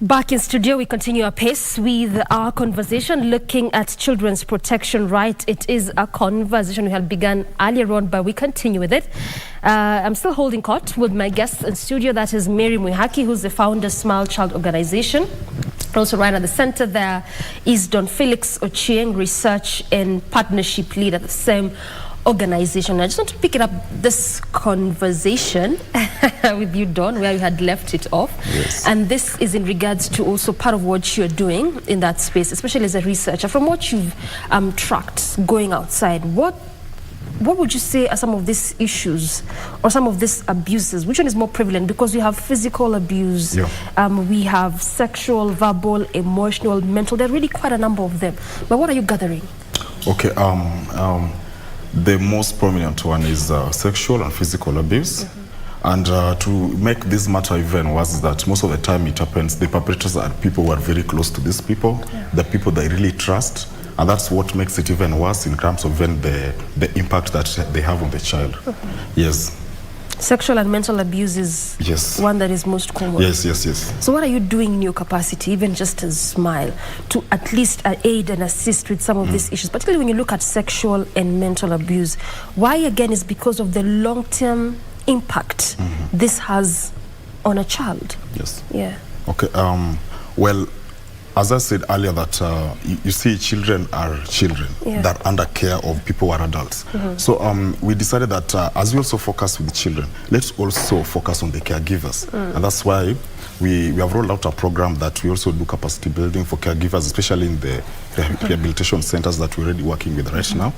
Back in studio, we continue our pace with our conversation looking at children's protection right. It is a conversation we had begun earlier on, but we continue with it. I'm still holding court with my guest in studio. That is Mary Mwihaki, who's the founder of Smile Child Organization. Also right at the center there is Don Felix Ochieng, research and partnership lead at the same organization. I just want to pick it up this conversation with you, Don, where you had left it off. Yes. And this is in regards to also part of what you're doing in that space, especially as a researcher. From what you've tracked going outside, what would you say are some of these issues or some of these abuses? Which one is more prevalent? Because we have physical abuse, we have sexual, verbal, emotional, mental. There are really quite a number of them. But what are you gathering? Okay, the most prominent one is sexual and physical abuse. And to make this matter even worse is that most of the time it happens, the perpetrators are people who are very close to these people, the people they really trust, and that's what makes it even worse in terms of even the impact that they have on the child. Yes. Sexual and mental abuse is one that is most common. Yes. So what are you doing in your capacity, even just as Smile, to at least aid and assist with some of these issues, particularly when you look at sexual and mental abuse? Why, again, is because of the long-term impact this has on a child. Yes. Yeah. Okay. Well, as I said earlier, that you see, children are children that are under care of people who are adults. So we decided that as we also focus with the children, let's also focus on the caregivers. And that's why we have rolled out a program that we also do capacity building for caregivers, especially in the rehabilitation centers that we're already working with right now,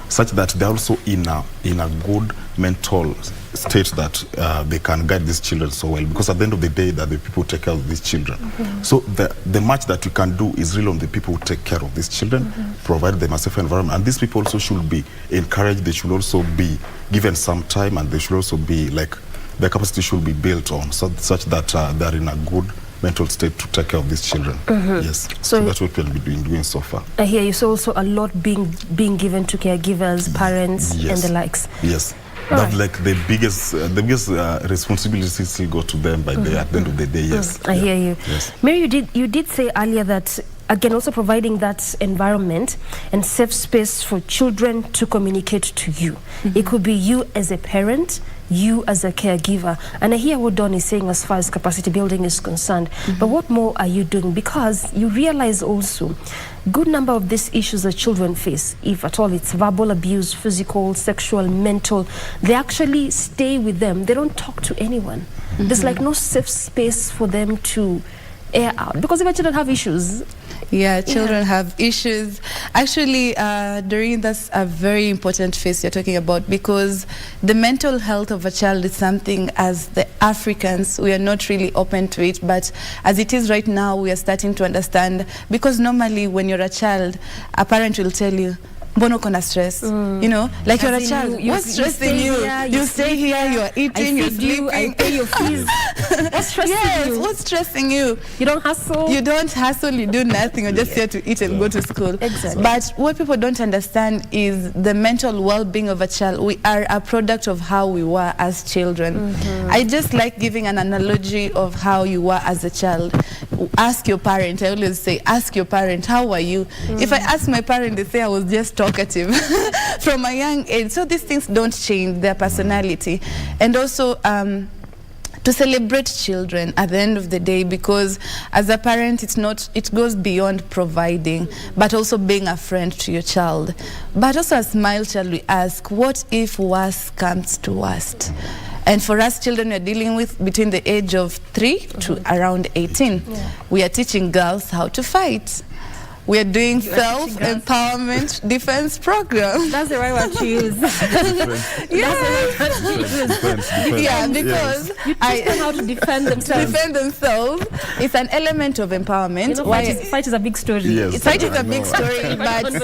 such that they're also in a good mental state that they can guide these children so well, because at the end of the day that the people take care of these children. So the much that we can do is really on the people who take care of these children, provide them a safe environment, and these people also should be encouraged. They should also be given some time, and they should also be like, their capacity should be built on such that they're in a good mental state to take care of these children. Yes. So that's what we've been doing so far. I hear you. So also a lot being given to caregivers, parents, and the likes. Yes. That's like the biggest responsibility still go to them at the end of the day. Yes. I hear you. Yes. Mary, you did say earlier that, again, also providing that environment and safe space for children to communicate to you. It could be you as a parent, you as a caregiver. And I hear what Don is saying as far as capacity building is concerned. But what more are you doing? Because you realize also good number of these issues that children face, if at all it's verbal abuse, physical, sexual, mental, they actually stay with them. They don't talk to anyone. There's like no safe space for them to air out, because if children have issues. Children have issues. Actually, Doreen, that's a very important phase you're talking about, because the mental health of a child is something, as the Africans, we are not really open to it, but as it is right now, we are starting to understand, because normally when you're a child, a parent will tell you, Bono kona stress, you know, like you're a child. What's stressing you? You stay here, you're eating, you're sleeping. I pay your fees. What's stressing you? What's stressing you? You don't hustle. You don't hustle, you do nothing. You're just here to eat and go to school. Exactly. But what people don't understand is the mental well-being of a child. We are a product of how we were as children. I just like giving an analogy of how you were as a child. Ask your parent. I always say, ask your parent, how are you? If I ask my parent, they say I was just talkative from a young age. So these things don't change their personality. And also to celebrate children at the end of the day, because as a parent, it goes beyond providing, but also being a friend to your child. But also as Smile Child, we ask, what if worse comes to worst? And for us, children we're dealing with between the age of 3 to around 18. We are teaching girls how to fight. We are doing self-empowerment defense program. That's the right word to use. Because you teach them how to defend themselves. It's an element of empowerment. You know, fight is a big story. Fight is a big story, but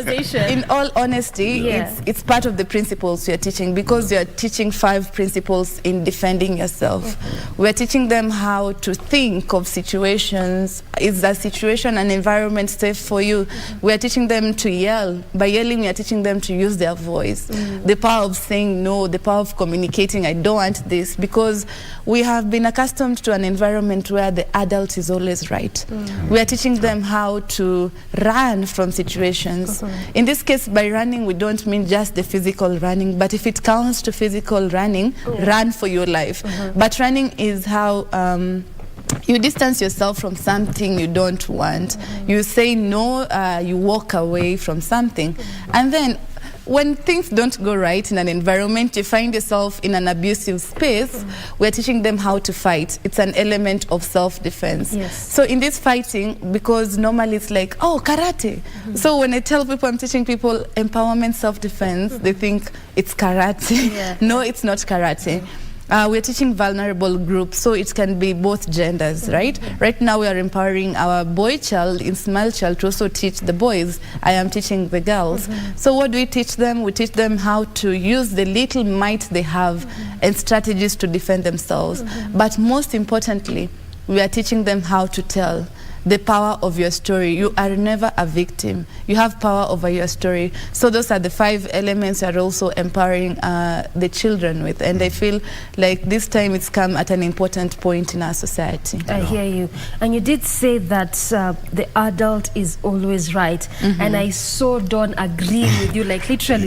in all honesty, it's part of the principles we are teaching, because we are teaching 5 principles in defending yourself. We are teaching them how to think of situations is a situation, an environment safe for you? We are teaching them to yell. By yelling, we are teaching them to use their voice. The power of saying no, the power of communicating, I don't want this, because we have been accustomed to an environment where the adult is always right. We are teaching them how to run from situations. In this case, by running, we don't mean just the physical running, but if it counts to physical running, run for your life. But running is how you distance yourself from something you don't want. You say no, you walk away from something. And then when things don't go right in an environment, you find yourself in an abusive space, we're teaching them how to fight. It's an element of self-defense. So in this fighting, because normally it's like, oh, karate. So when I tell people I'm teaching people empowerment, self-defense, they think it's karate. No, it's not karate. We're teaching vulnerable groups, so it can be both genders, right? Right now we are empowering our boy child in Smile Child to also teach the boys. I am teaching the girls. So what do we teach them? We teach them how to use the little might they have and strategies to defend themselves. But most importantly, we are teaching them how to tell. The power of your story. You are never a victim. You have power over your story. So those are the 5 elements we are also empowering the children with. And I feel like this time it's come at an important point in our society. I hear you. And you did say that the adult is always right. And I so don't agree with you, like literally.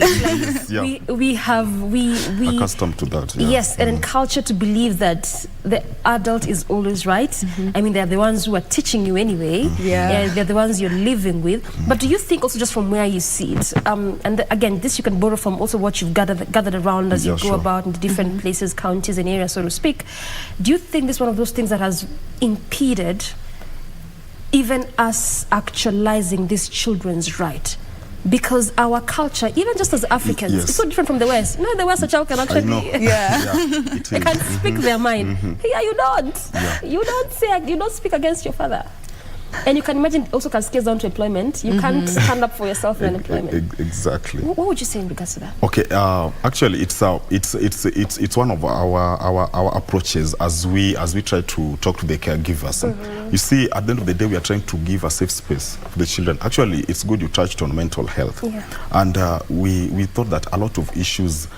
We accustomed to that. Yes, and in culture to believe that the adult is always right. I mean, they're the ones who are teaching you anyway. They're the ones you're living with. But do you think also just from where you see it, and again, this you can borrow from also what you've gathered around as you go about in the different places, counties and areas, so to speak. Do you think this is one of those things that has impeded even us actualizing these children's right? Because our culture, even just as Africans, it's so different from the West. You know, in the West, a child can actually, they can speak their mind. Here, you don't. You don't speak against your father. And you can imagine it also can scale down to employment. You can't stand up for yourself in employment. Exactly. What would you say in regards to that? Okay, actually, it's one of our approaches as we try to talk to the caregivers. You see, at the end of the day, we are trying to give a safe space for the children. Actually, it's good you touched on mental health, and we thought that a lot of issues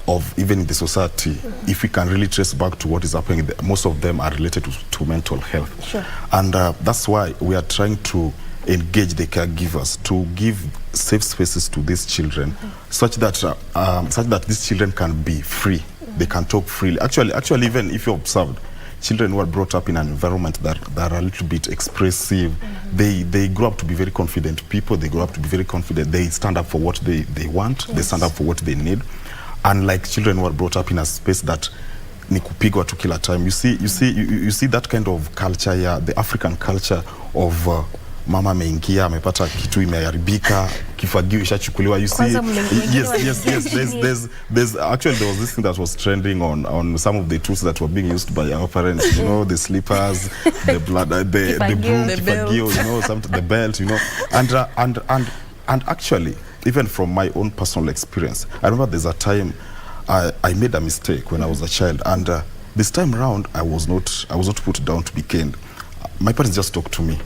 of even in the society, if we can really trace back to what is happening, most of them are related to mental health. And that's why we are trying to engage the caregivers to give safe spaces to these children, such that these children can be free. They can talk freely. Actually, even if you observed, children who are brought up in an environment that are a little bit expressive, they grow up to be very confident people. They grow up to be very confident. They stand up for what they want. They stand up for what they need. Unlike children who are brought up in a space that ni kupigwa tu kila time. You see that kind of culture, the African culture of mama ameingia amepata kitu imeharibika, kifagio ishachukuliwa. You see, yes. There's actually there was this thing that was trending on some of the tools that were being used by our parents. You know, the slippers, the blood, the broom, kifagio, you know, the belt, you know, and actually, even from my own personal experience, I remember there's a time I made a mistake when I was a child, and this time around I was not put down to be caned. My parents just talked to me,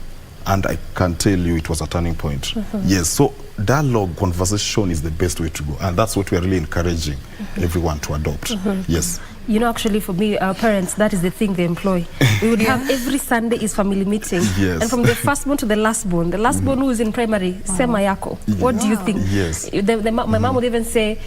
and I can tell you it was a turning point. Yes, so dialogue, conversation is the best way to go, and that's what we are really encouraging everyone to adopt. Yes. You know, actually, for me, our parents, that is the thing they employ. We would have every Sunday is family meeting. And from the firstborn to the lastborn who is in primary, sema yako. What do you think? My mom would even say,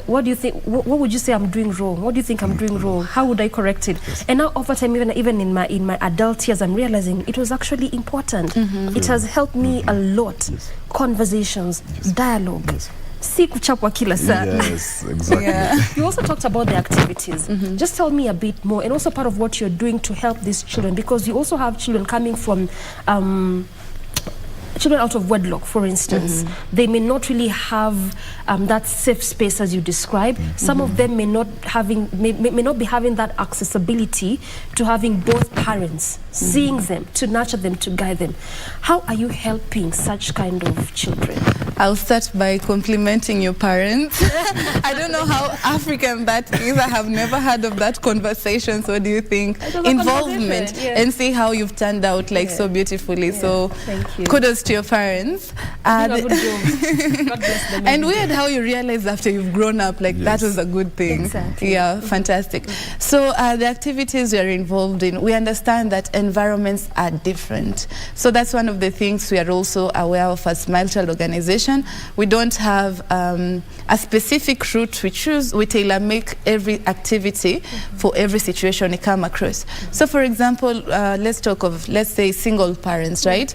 what do you think? What would you say I'm doing wrong? What do you think I'm doing wrong? How would I correct it? And now, over time, even in my adult years, I'm realizing it was actually important. It has helped me a lot. Conversations, dialogue. Si kuchapwa kila saa. Yes, exactly. You also talked about the activities. Just tell me a bit more, and also part of what you're doing to help these children, because you also have children coming from children out of wedlock, for instance. They may not really have that safe space as you described. Some of them may not be having that accessibility to having both parents seeing them, to nurture them, to guide them. How are you helping such kind of children? I'll start by complimenting your parents. I don't know how African that is. I have never heard of that conversation. So what do you think? Involvement, and see how you've turned out like so beautifully. So thank you. Kudos to your parents. God bless them. And weird how you realize after you've grown up, like that was a good thing. Exactly. Yeah, fantastic. So the activities we are involved in, we understand that environments are different. So that's one of the things we are also aware of as Smile Child organization. We don't have a specific route we choose. We tailor make every activity for every situation we come across. So for example, let's talk of, let's say, single parents, right?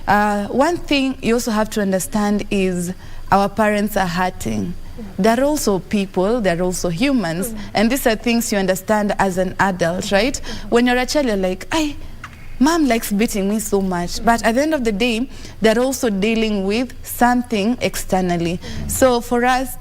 One thing you also have to understand is our parents are hurting. They're also people, they're also humans, and these are things you understand as an adult, right? When you're a child, you're like, Mom likes beating me so much, but at the end of the day, they're also dealing with something externally. So for us,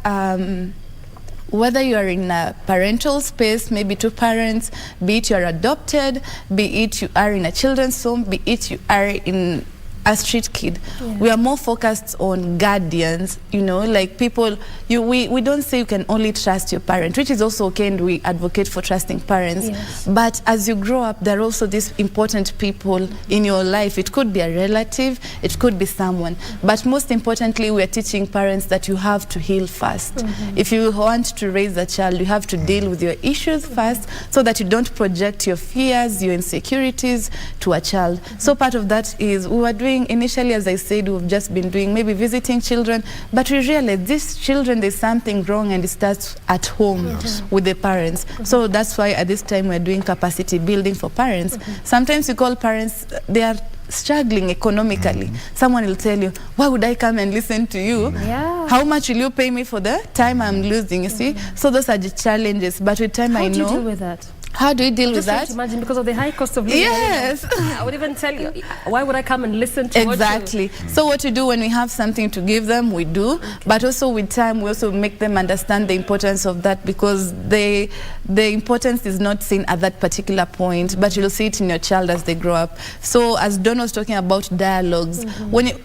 whether you are in a parental space, maybe two parents, be it you're adopted, be it you are in a children's home, be it you are in a street kid, we are more focused on guardians, you know, like people, we don't say you can only trust your parent, which is also okay, and we advocate for trusting parents. But as you grow up, there are also these important people in your life. It could be a relative, it could be someone. But most importantly, we are teaching parents that you have to heal first. If you want to raise a child, you have to deal with your issues first, so that you don't project your fears, your insecurities to a child. So part of that is, we were doing initially, as I said, we've just been doing maybe visiting children, but we realized these children, there's something wrong, and it starts at home with the parents. So that's why at this time we're doing capacity building for parents. Sometimes you call parents, they are struggling economically. Someone will tell you, why would I come and listen to you? How much will you pay me for the time I'm losing, you see? So those are the challenges, but with time I know. How do you deal with that? How do you deal with that? Just imagine, because of the high cost of living. Yes. I would even tell you, why would I come and listen to exactly. So what you do when we have something to give them, we do. But also with time, we also make them understand the importance of that, because the importance is not seen at that particular point, but you'll see it in your child as they grow up. So as Don was talking about dialogues,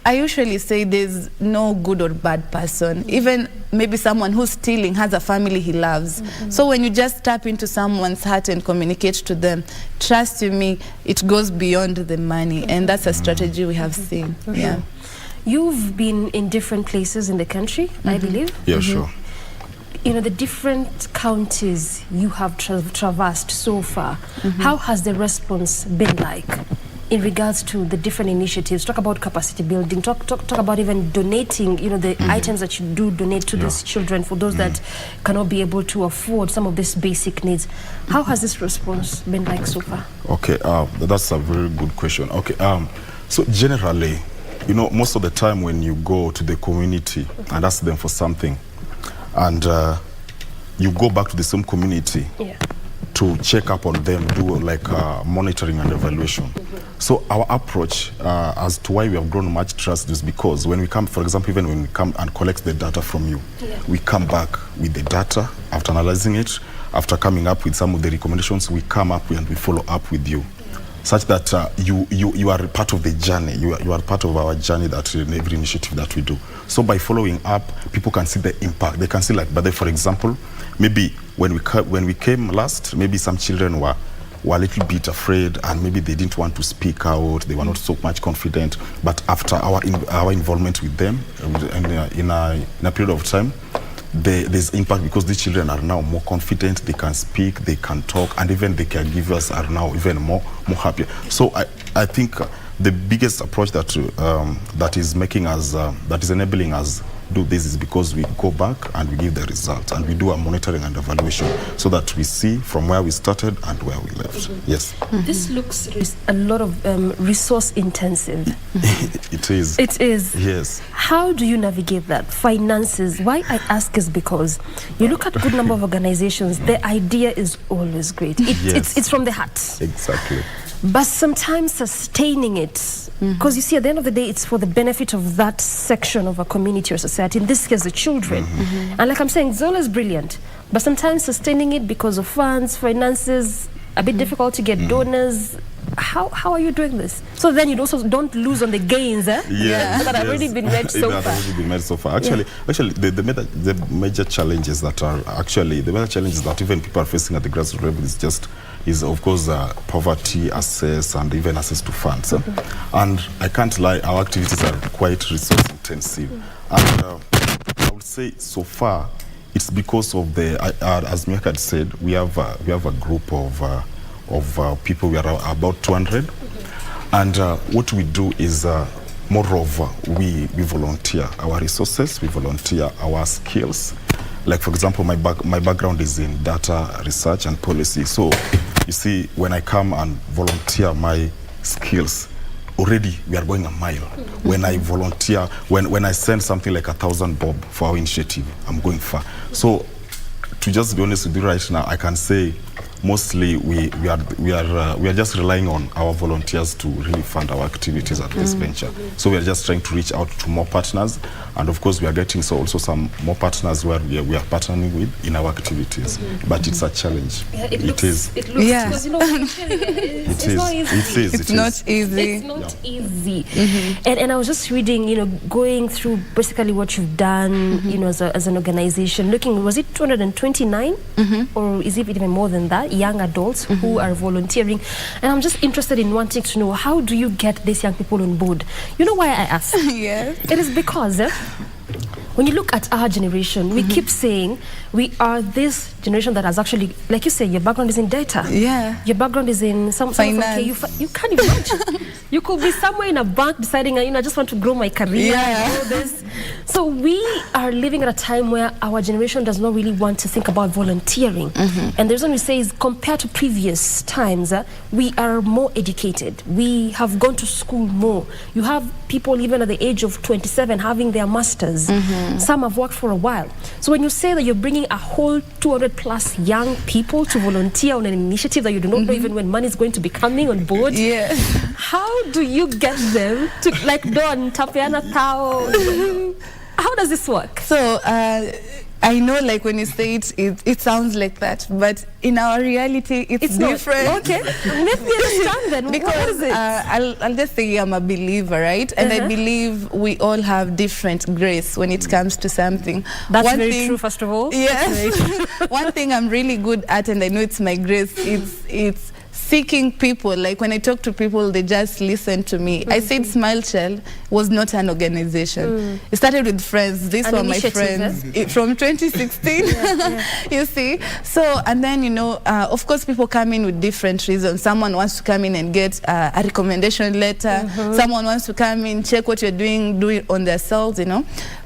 I usually say there's no good or bad person. Even maybe someone who's stealing has a family he loves. So when you just tap into someone's heart and communicate to them, trust you me, it goes beyond the money, and that's a strategy we have seen. You've been in different places in the country, I believe. Yeah, sure. You know, the different counties you have traversed so far, how has the response been like in regards to the different initiatives? Talk about capacity building, talk about even donating, you know, the items that you do donate to these children, for those that cannot be able to afford some of these basic needs. How has this response been like so far? Okay, that's a very good question. Okay, so generally, you know, most of the time when you go to the community and ask them for something, and you go back to the same community to check up on them, do like monitoring and evaluation. So our approach as to why we have grown much trust is because when we come, for example, even when we come and collect the data from you, we come back with the data after analyzing it, after coming up with some of the recommendations, we come up and we follow up with you, such that you are part of the journey. You are part of our journey, that in every initiative that we do. So by following up, people can see the impact. They can see, like, but for example, maybe when we came last, maybe some children were a little bit afraid, and maybe they didn't want to speak out. They were not so much confident. But after our involvement with them, in a period of time, there's impact, because these children are now more confident. They can speak, they can talk, and even the caregivers are now even more happy. So I think the biggest approach that is making us, that is enabling us do this, is because we go back and we give the results, and we do a monitoring and evaluation, so that we see from where we started and where we left. Yes. This looks a lot of resource intensive. It is. It is. Yes. How do you navigate that? Finances. Why I ask is because you look at good number of organizations, the idea is always great. It's from the heart. Exactly. But sometimes sustaining it, because you see, at the end of the day, it's for the benefit of that section of a community or society, in this case, the children. And like I'm saying, Zola is brilliant, but sometimes sustaining it because of funds, finances, a bit difficult to get donors, how are you doing this? So then you also don't lose on the gains that have already been made so far. Already been made so far. Actually, the major challenges that are even people are facing at the grassroots level is of course poverty, access, and even access to funds. And I can't lie, our activities are quite resource intensive. And I would say so far it's because of as Miaka had said, we have a group of people. We are about 200, and what we do is moreover we volunteer our resources, we volunteer our skills. Like for example, my background is in data research and policy. So you see, when I come and volunteer my skills, already we are going a mile. When I volunteer, when I send something like 1,000 bob for our initiative, I'm going far. So to just be honest with you right now, I can say mostly we are just relying on our volunteers to really fund our activities at this venture. So we are just trying to reach out to more partners, and of course we are getting also some more partners where we are partnering with in our activities. But it's a challenge. Yeah, it looks yes. because it's not easy. It's not easy. It's not easy. And I was just reading, going through basically what you've done, as an organization, looking, was it 229 or is it even more than that, young adults who are volunteering? And I'm just interested in wanting to know, how do you get these young people on board? You know why I ask? Yes. It is because when you look at our generation, we keep saying we are this generation that has actually, like you say, your background is in data. Yeah. Your background is in some finance. You can't imagine. You could be somewhere in a bank deciding, I just want to grow my career and all this. So we are living at a time where our generation does not really want to think about volunteering. And the reason we say is, compared to previous times, we are more educated. We have gone to school more. You have people even at the age of 27 having their masters. Some have worked for a while. So when you say that you're bringing a whole 200 plus young people to volunteer on an initiative that you do not know even when money is going to be coming on board, how do you get them to, like Don, Tapiana Tao? How does this work? So I know, like, when you say it sounds like that, but in our reality, it's different. Okay, let me understand then. Because what is it? I'll just say I'm a believer, right? And I believe we all have different grace when it comes to something. That's very true, first of all. Yes. One thing I'm really good at, and I know it's my grace, it's seeking people. Like, when I talk to people, they just listen to me. I said Smile Child was not an organization. It started with friends. These were my friends from 2016. You see? So, and then, of course, people come in with different reasons. Someone wants to come in and get a recommendation letter. Someone wants to come in, check what you're doing, do it on themselves,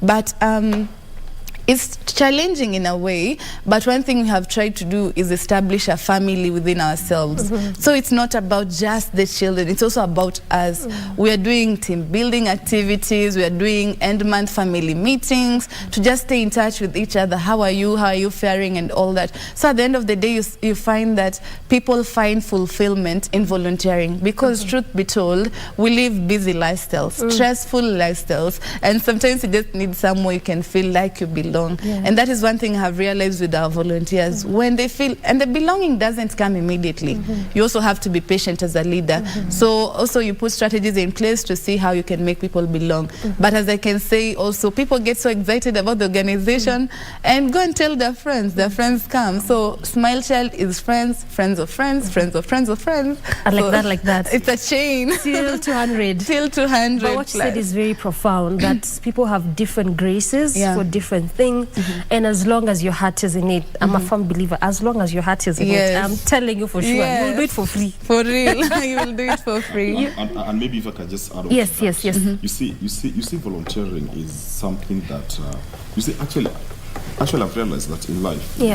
But it's challenging in a way, but one thing we have tried to do is establish a family within ourselves. So it's not about just the children, it's also about us. We are doing team building activities, we are doing end-month family meetings to just stay in touch with each other. How are you faring, and all that. So at the end of the day, you find that people find fulfillment in volunteering, because truth be told, we live busy lifestyles, stressful lifestyles, and sometimes you just need somewhere you can feel like you belong. And that is one thing I have realized with our volunteers. When they feel, and the belonging doesn't come immediately. You also have to be patient as a leader. So also you put strategies in place to see how you can make people belong. But as I can say also, people get so excited about the organization and go and tell their friends come. So Smile Child is friends, friends of friends, friends of friends of friends. And like that. It's a chain. Till 200. Till 200. But what you said is very profound, that people have different graces for different things. And as long as your heart is in it, I'm a firm believer, as long as your heart is in it, I'm telling you for sure, you'll do it for free. For real. You will do it for free. And maybe if I can just add on yes. You see, volunteering is something that, you see, actually I've realized that in life, we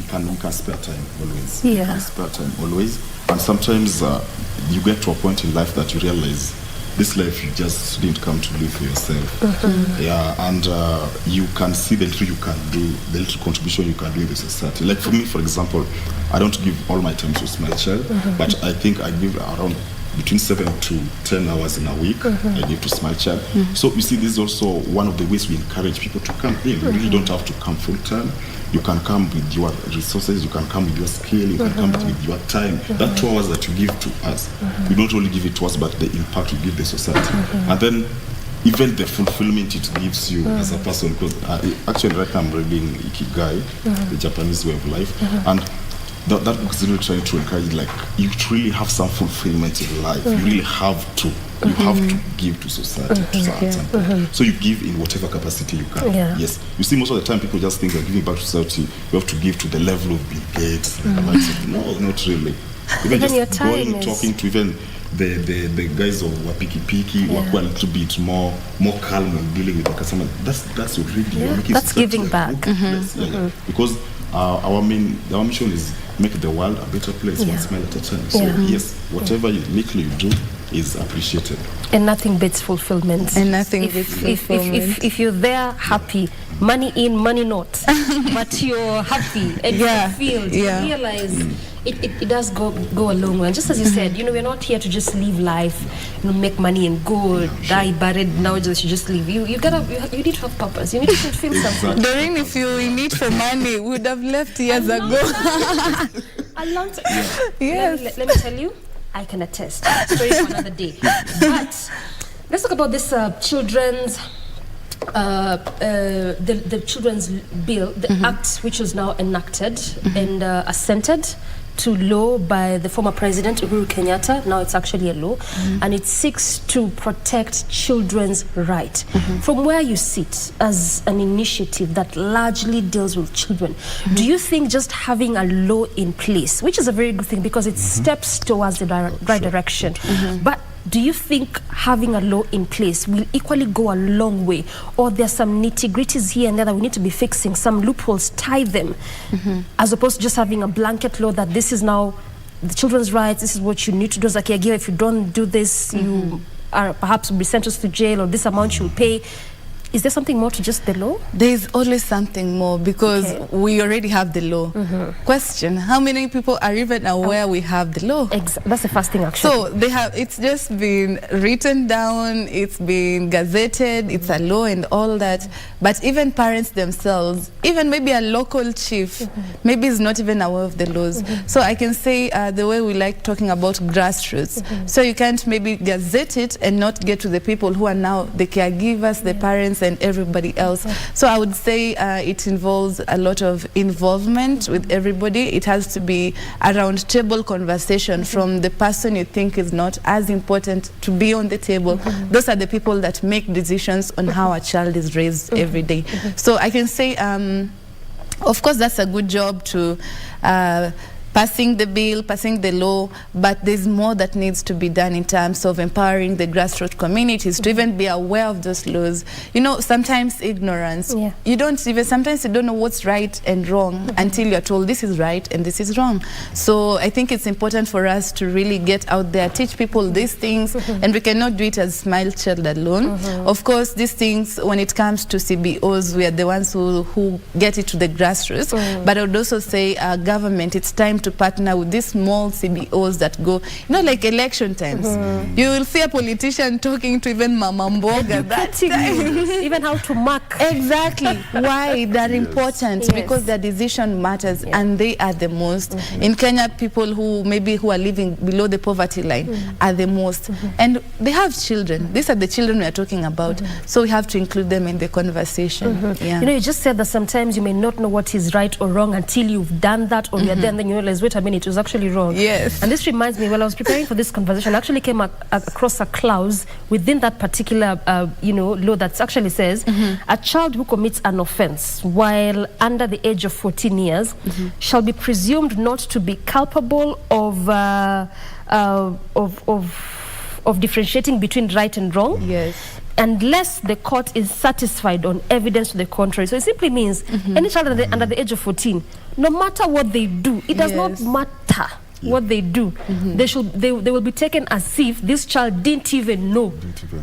can spare time always. We can spare time always. And sometimes you get to a point in life that you realize this life you just didn't come to live for yourself. And you can see the little you can do, the little contribution you can do in the society. Like for me, for example, I don't give all my time to Smile Child, but I think I give around between 7 to 10 hours in a week. I give to Smile Child. So you see, this is also one of the ways we encourage people to come in. You really don't have to come full time. You can come with your resources, you can come with your skill, you can come with your time. That 2 hours that you give to us, you don't only give it to us, but the impact you give the society. And then even the fulfillment it gives you as a person, because actually right now I'm reading Ikigai, the Japanese way of life, and that book is really trying to encourage, like, you really have some fulfillment in life. You really have to. You have to give to society. So you give in whatever capacity you can. Yes. You see, most of the time people just think that giving back to society, you have to give to the level of Bill Gates. No, not really. Even just going, talking to even the guys of Wapiki Piki, who are a little bit more calm when dealing with the customer. That's already that's giving back. Because our mission is make the world a better place, one smile at a time. So yes, whatever uniquely you do is appreciated. And nothing beats fulfillment. And nothing beats fulfillment. If you're there happy, money in, money not, but you're happy and you're fulfilled, you realize it does go a long way. And just as you said, we're not here to just live life, make money and go, die buried, now just live. You need to have purpose. You need to fulfill something. Doreen, if you need for money, we would have left years ago. A long time. Yes. Let me tell you, I can attest. Story for another day. But let's talk about this children's the children's bill, the act which was now enacted and assented to law by the former president Uhuru Kenyatta. Now it's actually a law, and it seeks to protect children's right. From where you sit as an initiative that largely deals with children, do you think just having a law in place, which is a very good thing because it steps towards the right direction, but do you think having a law in place will equally go a long way, or there's some nitty-gritties here and there that we need to be fixing, some loopholes, tie them, as opposed to just having a blanket law that this is now the children's rights, this is what you need to do as a caregiver. If you don't do this, you are perhaps will be sentenced to jail, or this amount you'll pay. Is there something more to just the law? There is always something more because we already have the law. Question, how many people are even aware we have the law? That's the first thing, actually. So it's just been written down, it's been gazetted, it's a law and all that. But even parents themselves, even maybe a local chief, maybe is not even aware of the laws. So I can say the way we like talking about grassroots. So you can't maybe gazette it and not get to the people who are now the caregivers, the parents, and everybody else. So I would say it involves a lot of involvement with everybody. It has to be a round table conversation from the person you think is not as important to be on the table. Those are the people that make decisions on how a child is raised every day. So I can say, of course, that's a good job to passing the bill, passing the law, but there's more that needs to be done in terms of empowering the grassroots communities to even be aware of those laws. Sometimes ignorance. You don't even, sometimes you don't know what's right and wrong until you're told this is right and this is wrong. So I think it's important for us to really get out there, teach people these things, and we cannot do it as Smile Child alone. Of course, these things, when it comes to CBOs, we are the ones who get it to the grassroots. But I would also say government, it's time to partner with these small CBOs that go, like election times. You will see a politician talking to even Mama Mboga that time. Even how to mark. Exactly. Why they're important? Because their decision matters and they are the most. In Kenya, people who are living below the poverty line are the most. And they have children. These are the children we are talking about. So we have to include them in the conversation. You just said that sometimes you may not know what is right or wrong until you've done that, or you're there and then you realize, wait a minute, it was actually wrong. Yes. And this reminds me, while I was preparing for this conversation, I actually came across a clause within that particular law that actually says a child who commits an offense while under the age of 14 years shall be presumed not to be culpable of differentiating between right and wrong. Yes. Unless the court is satisfied on evidence to the contrary. So it simply means any child under the age of 14, no matter what they do, it does not matter what they do. They will be taken as if this child didn't even know,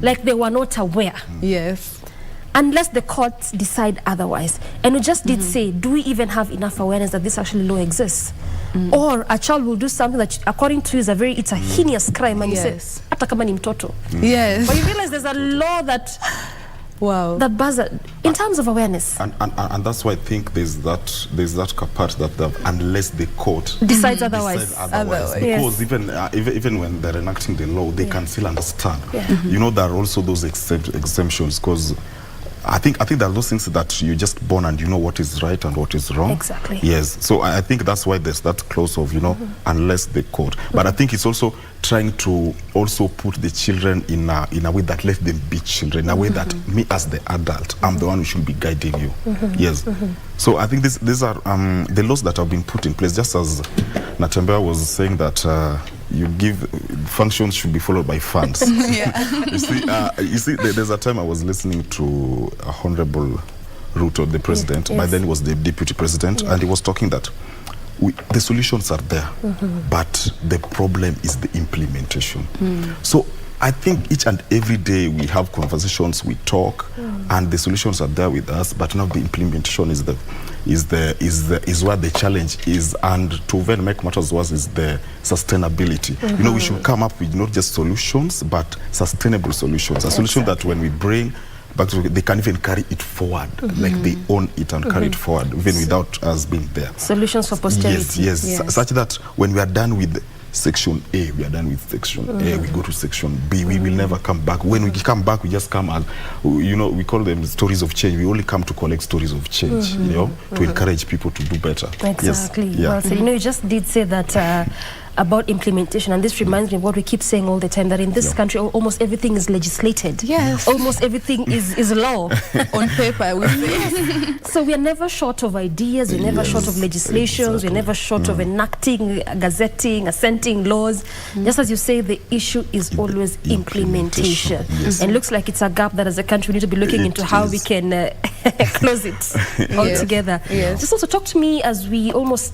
like they were not aware. Yes. Unless the courts decide otherwise. And we just did say, do we even have enough awareness that this actually law exists? or a child will do something that according to you is it's a heinous crime, and you say hata kama ni mtoto. Yes. But you realize there's a law that that bars in terms of awareness. And that's why I think there's that part that unless the court decides otherwise. Because even when they're enacting the law, they can still understand. You know, there are also those exemptions, because I think there are those things that you're just born and you know what is right and what is wrong. Exactly. Yes. So I think that's why there's that clause of, you know, unless the court. But I think it's also trying to also put the children in a way that let them be children, in a way that me as the adult, I'm the one who should be guiding you. Yes. So I think these are the laws that have been put in place, just as Natembea was saying that you give functions should be followed by funds. You see, there's a time I was listening to a Honorable Ruto, the president. By then he was the deputy president, and he was talking that the solutions are there, but the problem is the implementation. So I think each and every day we have conversations, we talk, and the solutions are there with us, but now the implementation is where the challenge is. And to then make matters worse is the sustainability. You know, we should come up with not just solutions, but sustainable solutions. A solution that when we bring back to, they can even carry it forward, like they own it and carry it forward, even without us being there. Solutions for posterity. Yes. Such that when we are done with Section A, we are done with Section A, we go to Section B, we will never come back. When we come back, we just come as, you know, we call them stories of change. We only come to collect stories of change, you know, to encourage people to do better. Exactly. Yes. Well, so, you know, you just did say that about implementation, and this reminds me of what we keep saying all the time, that in this country almost everything is legislated. Yes. Almost everything is law. On paper, we say. So we are never short of ideas, we're never short of legislations, we're never short of enacting, gazetting, assenting laws. Just as you say, the issue is always implementation. And looks like it's a gap that as a country we need to be looking into how we can close it altogether. Just also talk to me as we almost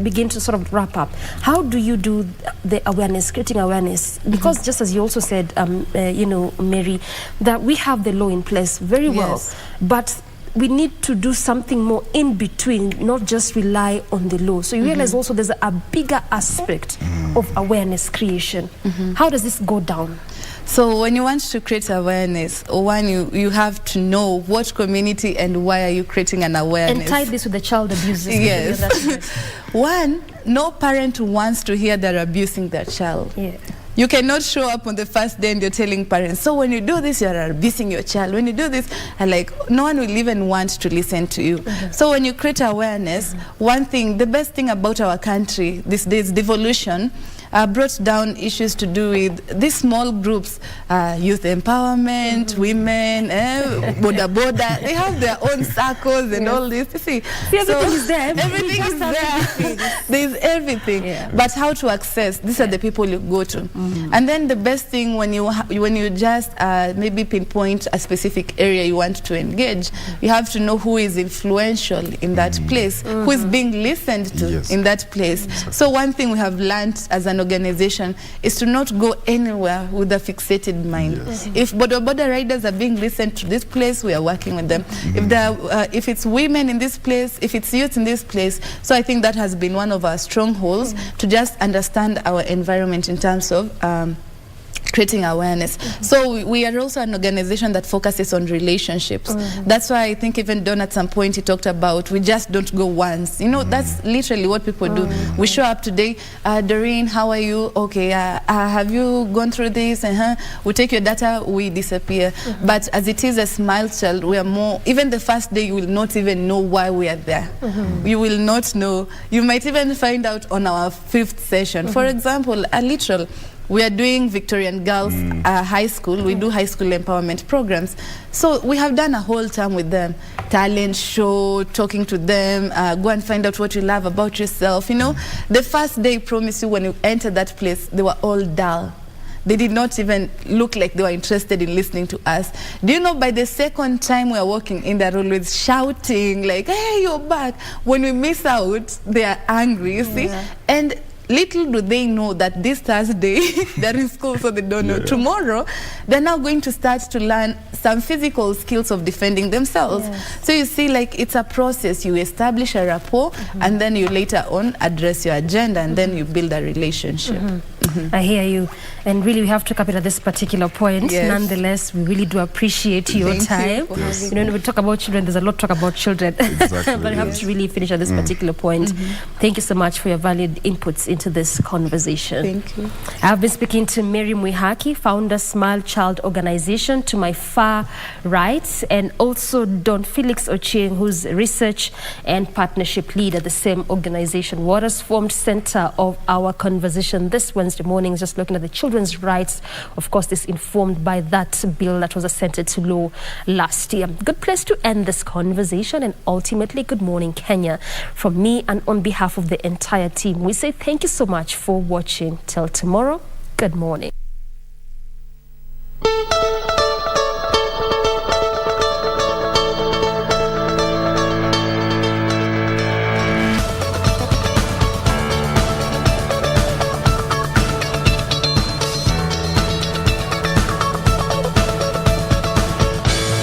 begin to sort of wrap up. How do you do the awareness, creating awareness? Because just as you also said, you know, Mary, that we have the law in place very well, but we need to do something more in between, not just rely on the law. So you realize also there's a bigger aspect of awareness creation. How does this go down? So when you want to create awareness, one, you have to know what community and why are you creating an awareness. And tie this with the child abuse. Yes. One, no parent wants to hear they're abusing their child. You cannot show up on the first day and you're telling parents, so when you do this, you're abusing your child. When you do this, and like, no one will even want to listen to you. So when you create awareness, one thing, the best thing about our country these days, devolution, brought down issues to do with these small groups, youth empowerment, women, boda boda. They have their own circles and all this. You see, everything is there. Everything is there. There's everything. But how to access? These are the people you go to. And then the best thing when you just maybe pinpoint a specific area you want to engage, you have to know who is influential in that place, who is being listened to in that place. So one thing we have learned as an organization is to not go anywhere with a fixated mind. If border riders are being listened to this place, we are working with them. If it's women in this place, if it's youth in this place, so I think that has been one of our strongholds, to just understand our environment in terms of creating awareness. So we are also an organization that focuses on relationships. That's why I think even Don at some point he talked about we just don't go once. You know, that's literally what people do. We show up today, Doreen, how are you? Okay, have you gone through this? We take your data, we disappear. But as it is a smile child, we are more, even the first day you will not even know why we are there. You will not know. You might even find out on our 5th session. For example, a literal, we are doing Victorian Girls High School. We do high school empowerment programs. So we have done a whole term with them. Talent show, talking to them, go and find out what you love about yourself. You know, the first day, promise you, when you enter that place, they were all dull. They did not even look like they were interested in listening to us. Do you know, by the second time we are walking in, they're always shouting like, hey, you're back. When we miss out, they are angry, you see? And little do they know that this Thursday they're in school, so they don't know. Tomorrow, they're now going to start to learn some physical skills of defending themselves. So you see, like, it's a process. You establish a rapport, and then you later on address your agenda, and then you build a relationship. I hear you. And really, we have to cap it at this particular point. Nonetheless, we really do appreciate your time. You know, when we talk about children, there's a lot to talk about children. Exactly, but we have to really finish at this particular point. Thank you so much for your valued inputs into this conversation. Thank you. I've been speaking to Mary Mwihaki, founder, Smile Child Organization, to my far right, and also Don Felix Ochieng, who's research and partnership lead at the same organization. What has formed center of our conversation this Wednesday morning is just looking at the children's rights. Of course, this informed by that bill that was assented to law last year. Good place to end this conversation, and ultimately, good morning, Kenya. From me and on behalf of the entire team, we say thank you so much for watching. Till tomorrow, good morning.